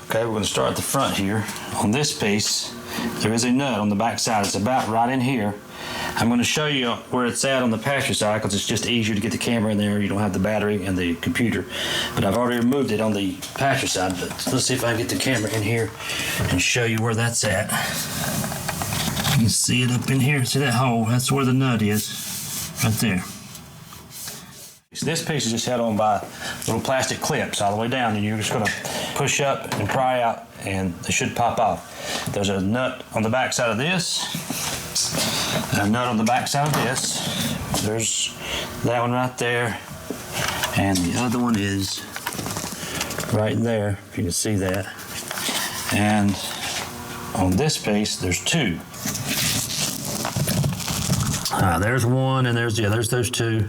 Okay, we're going to start at the front here. On this piece, there is a nut on the back side. It's about right in here. I'm going to show you where it's at on the passenger side because it's just easier to get the camera in there. You don't have the battery and the computer. But I've already removed it on the passenger side. But let's see if I can get the camera in here and show you where that's at. You can see it up in here. See that hole? That's where the nut is. Right there. So this piece is just held on by little plastic clips all the way down, and you're just going to push up and pry out, and they should pop off. There's a nut on the back side of this, and a nut on the back side of this. There's that one right there, and the other one is right there, if you can see that. And on this piece, there's two. There's one, and there's those two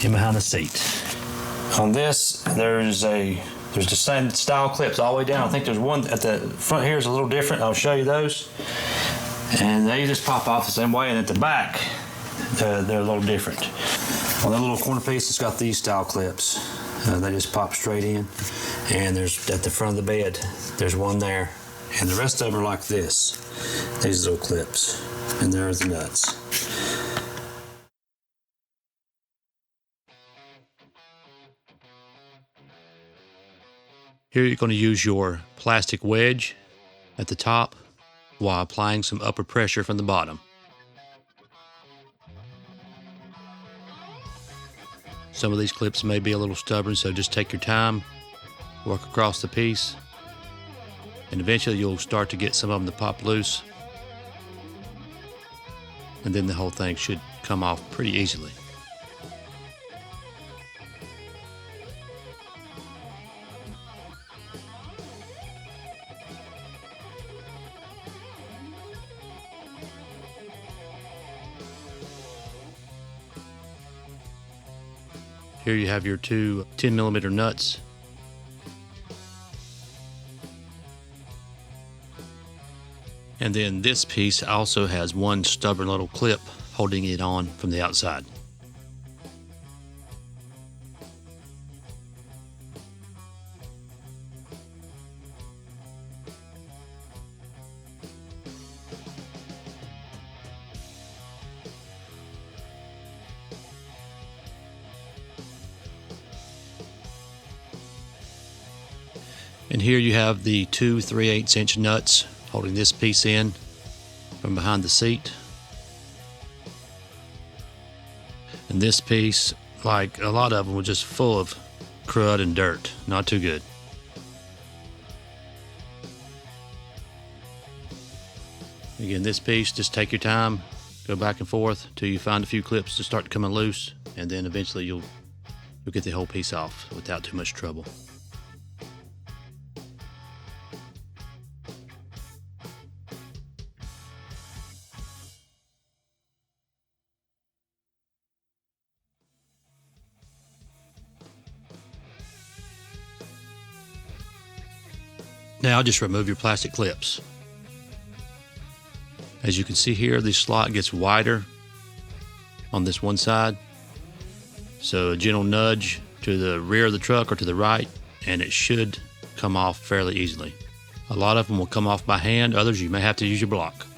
in behind the seat. On this, there's the same style clips all the way down. I think there's one at the front here is a little different. I'll show you those. And they just pop off the same way. And at the back, they're a little different. On that little corner piece, it's got these style clips. They just pop straight in. And there's at the front of the bed, there's one there. And the rest of them are like this. These little clips. And there's the nuts. Here you're going to use your plastic wedge at the top while applying some upward pressure from the bottom. Some of these clips may be a little stubborn, so just take your time, work across the piece, and eventually you'll start to get some of them to pop loose, and then the whole thing should come off pretty easily. Here you have your two 10mm nuts. And then this piece also has one stubborn little clip holding it on from the outside. And here you have the two 3/8" nuts holding this piece in from behind the seat. And this piece, like a lot of them, was just full of crud and dirt. Not too good. Again, this piece, just take your time, go back and forth till you find a few clips to start coming loose, and then eventually you'll get the whole piece off without too much trouble. Now just remove your plastic clips. As you can see here, the slot gets wider on this one side. So a gentle nudge to the rear of the truck or to the right, and it should come off fairly easily. A lot of them will come off by hand, others you may have to use your block.